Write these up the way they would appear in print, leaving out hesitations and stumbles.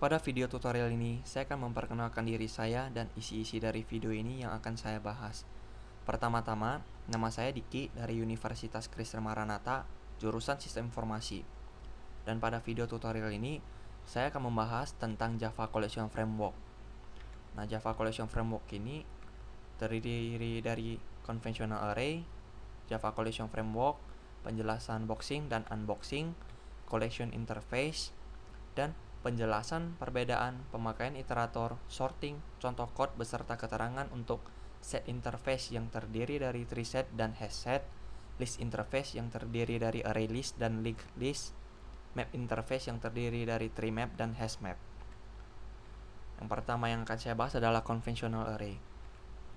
Pada video tutorial ini, saya akan memperkenalkan diri saya dan isi-isi dari video ini yang akan saya bahas. Pertama-tama, nama saya Diki dari Universitas Kristen Maranatha, jurusan Sistem Informasi. Dan pada video tutorial ini, saya akan membahas tentang Java Collection Framework. Nah, Java Collection Framework ini terdiri dari Conventional Array, Java Collection Framework, penjelasan boxing dan unboxing, collection interface, dan penjelasan perbedaan pemakaian iterator, sorting, contoh code beserta keterangan untuk set interface yang terdiri dari tree set dan hash set, list interface yang terdiri dari array list dan linked list, map interface yang terdiri dari tree map dan hash map. Yang pertama yang akan saya bahas adalah conventional array.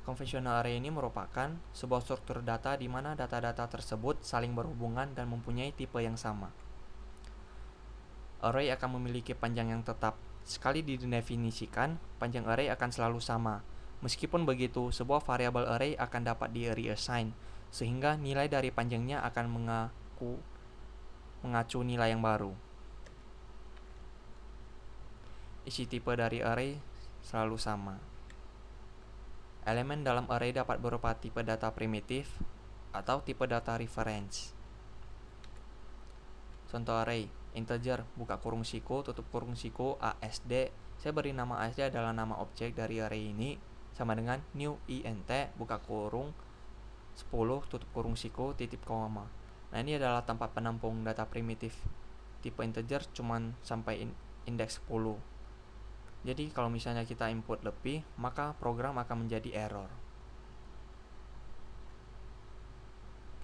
Conventional array ini merupakan sebuah struktur data di mana data-data tersebut saling berhubungan dan mempunyai tipe yang sama. Array akan memiliki panjang yang tetap. Sekali didefinisikan, panjang array akan selalu sama. Meskipun begitu, sebuah variabel array akan dapat di-reassign, sehingga nilai dari panjangnya akan mengacu nilai yang baru. Isi tipe dari array selalu sama. Elemen dalam array dapat berupa tipe data primitif atau tipe data reference. Contoh array, integer, buka kurung siku, tutup kurung siku, ASD. Saya beri nama ASD adalah nama objek dari array ini, sama dengan new int, buka kurung 10, tutup kurung siku, titip koma. Nah, ini adalah tempat penampung data primitif tipe integer cuman sampai indeks 10. Jadi kalau misalnya kita input lebih, maka program akan menjadi error.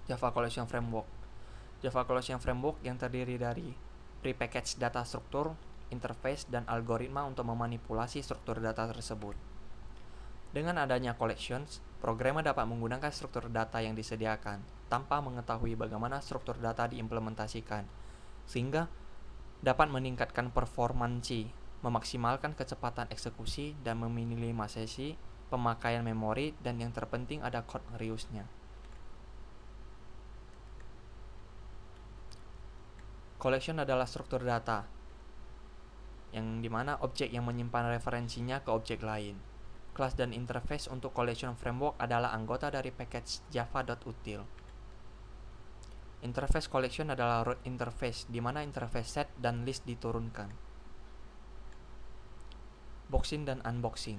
Java Collection Framework. Java Collection Framework yang terdiri dari prepackaged data struktur, interface, dan algoritma untuk memanipulasi struktur data tersebut. Dengan adanya collections, programmer dapat menggunakan struktur data yang disediakan tanpa mengetahui bagaimana struktur data diimplementasikan, sehingga dapat meningkatkan performansi, memaksimalkan kecepatan eksekusi, dan meminimalisasi pemakaian memori, dan yang terpenting ada code reuse-nya. Collection adalah struktur data yang dimana objek yang menyimpan referensinya ke objek lain. Kelas dan interface untuk collection framework adalah anggota dari package java.util. Interface collection adalah root interface, di mana interface set dan list diturunkan. Boxing dan unboxing.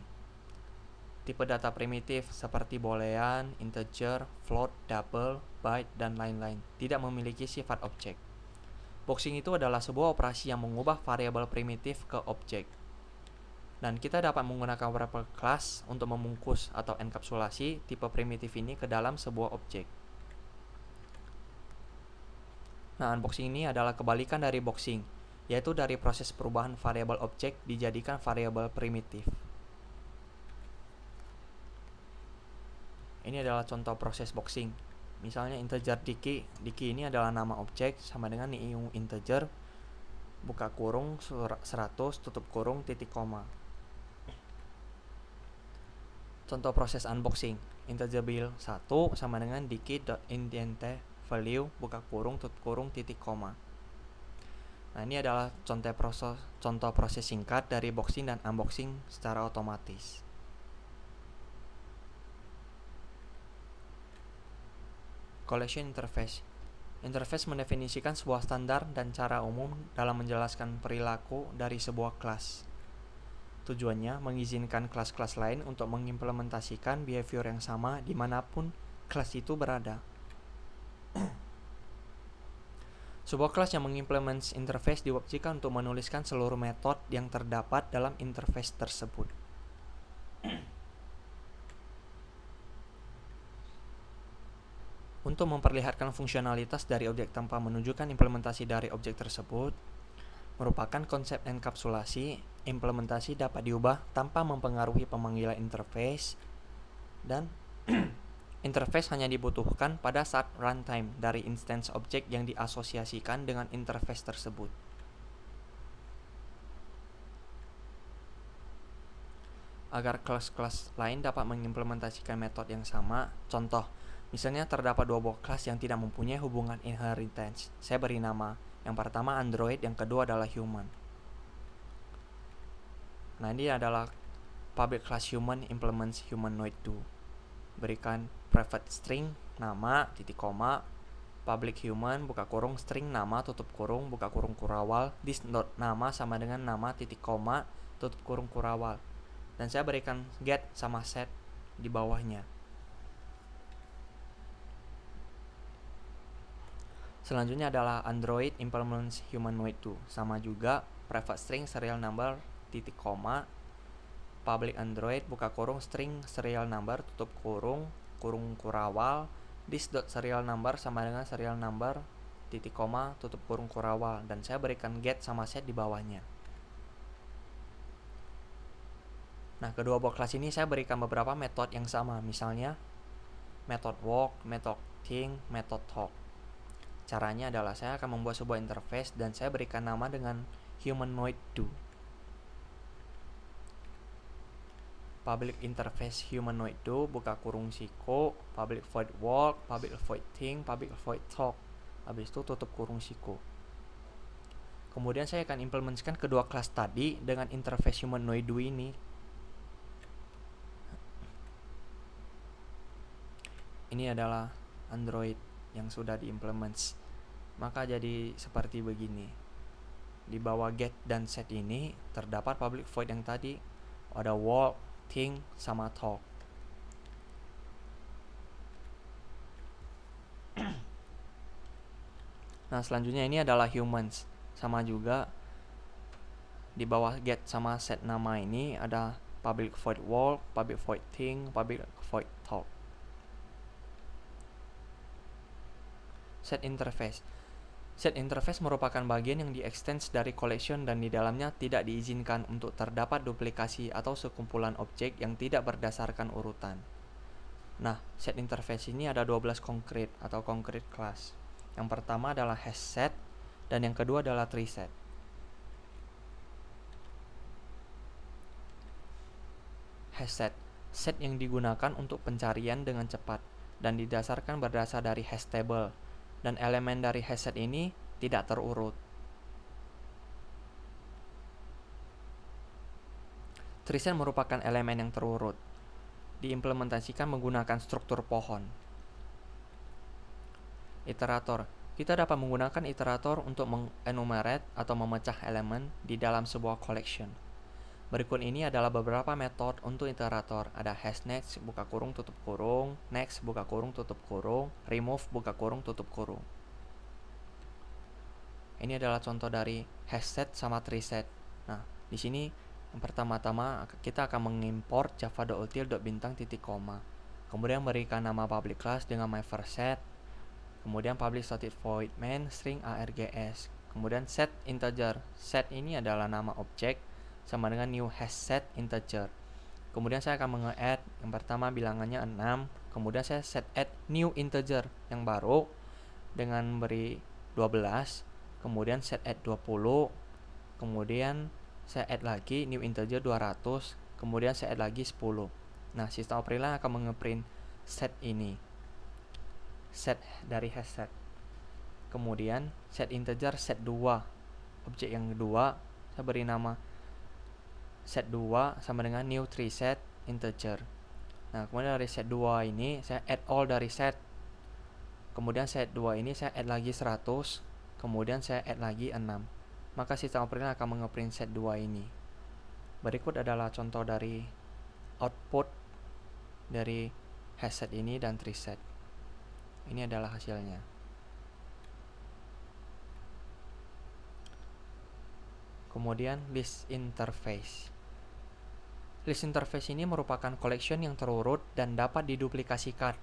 Tipe data primitif seperti boolean, integer, float, double, byte, dan lain-lain tidak memiliki sifat objek. Boxing itu adalah sebuah operasi yang mengubah variabel primitif ke objek. Dan kita dapat menggunakan beberapa kelas untuk membungkus atau enkapsulasi tipe primitif ini ke dalam sebuah objek. Nah, unboxing ini adalah kebalikan dari boxing, yaitu dari proses perubahan variabel objek dijadikan variabel primitif. Ini adalah contoh proses boxing. Misalnya integer Diki ini adalah nama objek sama dengan new integer, buka kurung 100, tutup kurung, titik koma. Contoh proses unboxing, integer bil 1 sama dengan Diki.int value, buka kurung, tutup kurung, titik koma. Nah, ini adalah contoh proses singkat dari boxing dan unboxing secara otomatis. Collection interface. Interface mendefinisikan sebuah standar dan cara umum dalam menjelaskan perilaku dari sebuah kelas. Tujuannya mengizinkan kelas-kelas lain untuk mengimplementasikan behavior yang sama dimanapun kelas itu berada. Sebuah kelas yang mengimplement interface diwajibkan untuk menuliskan seluruh metode yang terdapat dalam interface tersebut. Untuk memperlihatkan fungsionalitas dari objek tanpa menunjukkan implementasi dari objek tersebut, merupakan konsep enkapsulasi. Implementasi dapat diubah tanpa mempengaruhi pemanggilan interface, dan interface hanya dibutuhkan pada saat runtime dari instance objek yang diasosiasikan dengan interface tersebut. Agar kelas-kelas lain dapat mengimplementasikan metode yang sama, contoh, misalnya terdapat dua buah kelas yang tidak mempunyai hubungan inheritance. Saya beri nama, yang pertama Android, yang kedua adalah human. Nah, ini adalah public class human implements humanoid do. Berikan private string nama titik koma, public human buka kurung string nama tutup kurung buka kurung kurawal, this dot nama sama dengan nama titik koma tutup kurung kurawal, dan saya berikan get sama set di bawahnya. Selanjutnya adalah Android implements humanoid do, sama juga private string serial number titik koma, public Android buka kurung string serial number tutup kurung kurung kurawal, this dot serial number sama dengan serial number titik koma tutup kurung kurawal, dan saya berikan get sama set di bawahnya. Nah, kedua buah kelas ini saya berikan beberapa metode yang sama, misalnya method walk, method think, method talk. Caranya adalah saya akan membuat sebuah interface dan saya berikan nama dengan humanoid do. Public interface humanoid do buka kurung siko, public void walk, public void think, public void talk. Habis itu tutup kurung siko. Kemudian saya akan implementasikan kedua kelas tadi dengan interface humanoid do ini. Ini adalah Android yang sudah diimplement. Maka jadi seperti begini. Di bawah get dan set ini terdapat public void yang tadi, ada walk, think, sama talk. Nah, selanjutnya ini adalah humans. Sama juga di bawah get sama set nama ini ada public void walk, public void think, public void talk. Set interface. Set interface merupakan bagian yang di-extend dari collection dan di dalamnya tidak diizinkan untuk terdapat duplikasi atau sekumpulan objek yang tidak berdasarkan urutan. Nah, set interface ini ada 12 concrete atau concrete class. Yang pertama adalah hash set dan yang kedua adalah tree set. Hash set, set yang digunakan untuk pencarian dengan cepat dan didasarkan berdasar dari hash table, dan elemen dari hash set ini tidak terurut. Tree set merupakan elemen yang terurut, diimplementasikan menggunakan struktur pohon. Iterator, kita dapat menggunakan iterator untuk mengenumerate atau memecah elemen di dalam sebuah collection. Berikut ini adalah beberapa metode untuk iterator. Ada hash next buka kurung tutup kurung, next buka kurung tutup kurung, remove buka kurung tutup kurung. Ini adalah contoh dari hash set sama tree set. Nah, di sini yang pertama-tama kita akan mengimport java.util.bintang titik koma. Kemudian berikan nama public class dengan my first set. Kemudian public static void main string args. Kemudian set integer. Set ini adalah nama objek sama dengan new hash set integer. Kemudian saya akan menge-add yang pertama bilangannya 6. Kemudian saya set add new integer yang baru dengan beri 12. Kemudian set add 20. Kemudian saya add lagi new integer 200. Kemudian saya add lagi 10. Nah, sistem operator akan mengeprint set ini, set dari hash set. Kemudian set integer set 2, objek yang kedua saya beri nama set 2 sama dengan new tree set integer. Nah, kemudian dari set 2 ini saya add all dari set. Kemudian set 2 ini saya add lagi 100. Kemudian saya add lagi 6. Maka sistem operator akan mengeprint set 2 ini. Berikut adalah contoh dari output dari hash set ini dan tree set. Ini adalah hasilnya. Kemudian list interface. List interface ini merupakan collection yang terurut dan dapat diduplikasikan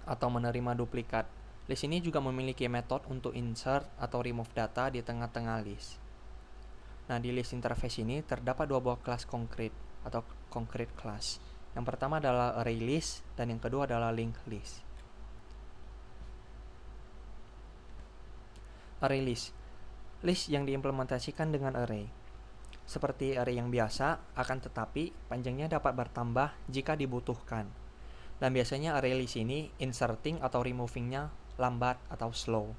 atau menerima duplikat. List ini juga memiliki metode untuk insert atau remove data di tengah-tengah list. Nah, di list interface ini terdapat dua buah kelas konkret atau concrete class. Yang pertama adalah array list dan yang kedua adalah link list. Array list, list yang diimplementasikan dengan array. Seperti array yang biasa, akan tetapi panjangnya dapat bertambah jika dibutuhkan. Dan biasanya array list ini inserting atau removingnya lambat atau slow.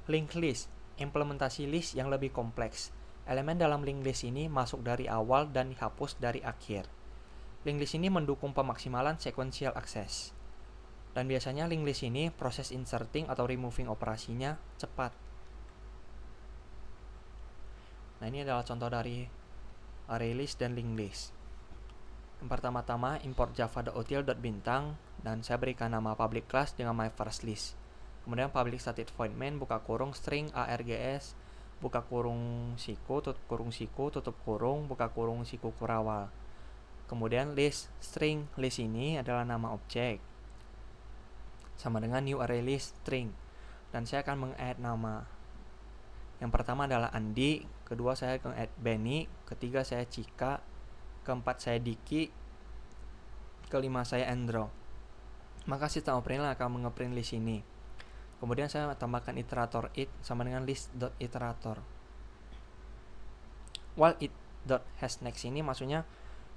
Link list, implementasi list yang lebih kompleks. Elemen dalam linked list ini masuk dari awal dan dihapus dari akhir. Linked list ini mendukung pemaksimalan sequential access. Dan biasanya linked list ini proses inserting atau removing operasinya cepat. Nah, ini adalah contoh dari array list dan linked list. Yang pertama-tama import java.util.bintang dan saya berikan nama public class dengan my first list. Kemudian public static void main buka kurung string args buka kurung siku tutup kurung buka kurung siku kurawal. Kemudian list string list ini adalah nama objek sama dengan new array list string, dan saya akan meng-add nama. Yang pertama adalah Andi, kedua saya add Benny, ketiga saya Cika, keempat saya Diki, kelima saya Andro. Maka sistem operator akan mengeprint list ini. Kemudian saya tambahkan iterator it sama dengan list.iterator. While it.hasNext ini maksudnya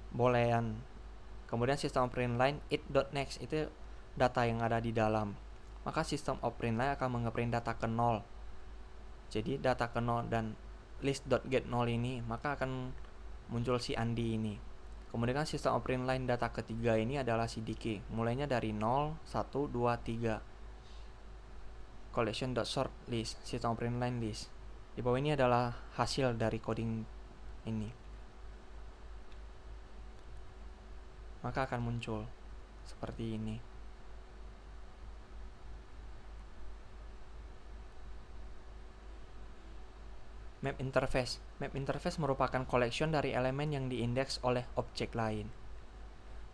boolean. Kemudian sistem operator line it.next itu data yang ada di dalam. Maka sistem operator line akan mengeprint data ke 0. Jadi data ke 0 dan list.get0 ini maka akan muncul si Andi ini. Kemudian sistem operator line data ketiga ini adalah si Diki. Mulainya dari 0, 1, 2, 3. Collection.sort list, sistem operator line list. Di bawah ini adalah hasil dari coding ini. Maka akan muncul seperti ini. Map interface. Map interface merupakan collection dari elemen yang diindeks oleh objek lain.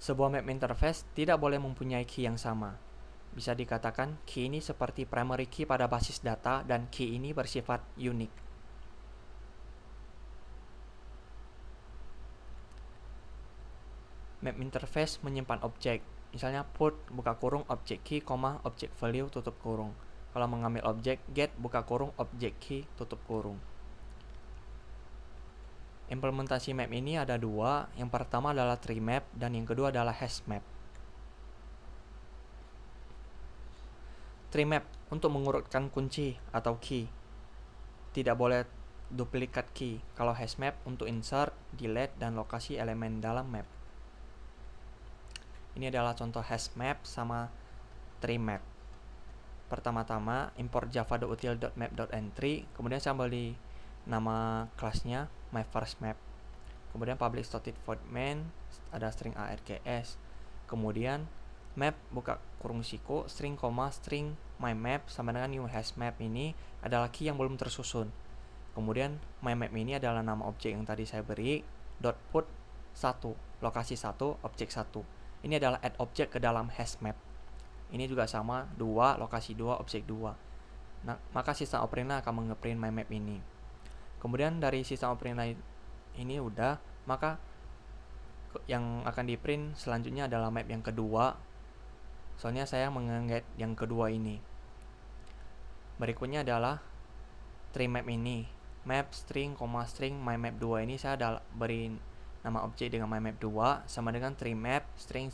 Sebuah map interface tidak boleh mempunyai key yang sama. Bisa dikatakan key ini seperti primary key pada basis data dan key ini bersifat unik. Map interface menyimpan objek. Misalnya put buka kurung objek key, objek value tutup kurung. Kalau mengambil objek get buka kurung objek key tutup kurung. Implementasi map ini ada dua. Yang pertama adalah tree map dan yang kedua adalah hash map. Tree map untuk mengurutkan kunci atau key. Tidak boleh duplikat key. Kalau hash map untuk insert, delete, dan lokasi elemen dalam map. Ini adalah contoh hash map sama tree map. Pertama-tama import java.util.map.entry, kemudian saya beri nama kelasnya my first map. Kemudian public static void main ada string args. Kemudian map buka kurung siku string string my map sama dengan new hash map ini adalah key yang belum tersusun. Kemudian my map ini adalah nama objek yang tadi saya beri .put 1 lokasi 1 objek 1. Ini adalah add objek ke dalam hash map. Ini juga sama 2 lokasi 2 objek 2. Nah, maka sistem operator akan mengeprint my map ini. Kemudian dari sistem operator ini udah, maka yang akan di print selanjutnya adalah map yang kedua. Soalnya saya mengenget yang kedua ini. Berikutnya adalah tree map ini. Map string, string my map 2 ini saya beri nama objek dengan my map 2 sama dengan tree map string.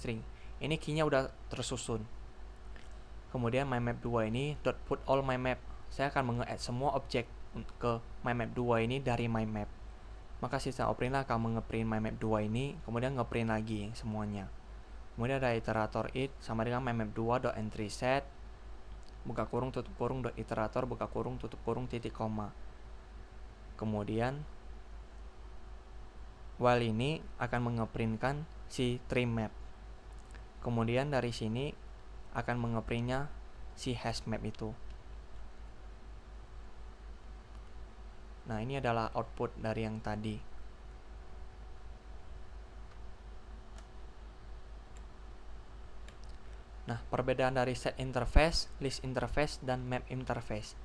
Ini key-nya udah tersusun. Kemudian my map 2 ini .put all my map. Saya akan menge-add semua objek ke my map 2 ini dari my map. Maka sistem operator akan mengeprint my map 2 ini, kemudian ngeprint lagi semuanya. Kemudian ada iterator it sama dengan my map 2.entry set buka kurung tutup kurung .iterator buka kurung tutup kurung titik koma. Kemudian while ini akan mengeprintkan si tree map. Kemudian dari sini akan mengeprintnya si hash map itu. Nah, ini adalah output dari yang tadi. Nah, perbedaan dari set interface, list interface, dan map interface.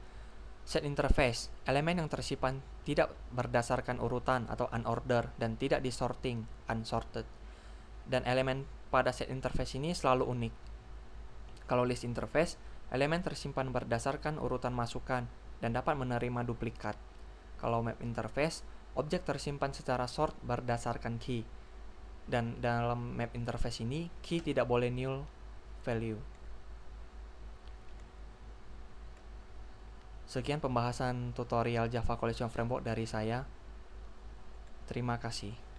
Set interface, elemen yang tersimpan tidak berdasarkan urutan atau unordered dan tidak disorting, unsorted. Dan elemen pada set interface ini selalu unik. Kalau list interface, elemen tersimpan berdasarkan urutan masukan dan dapat menerima duplikat. Kalau map interface, objek tersimpan secara sort berdasarkan key. Dan dalam map interface ini, key tidak boleh null value. Sekian pembahasan tutorial Java Collection Framework dari saya. Terima kasih.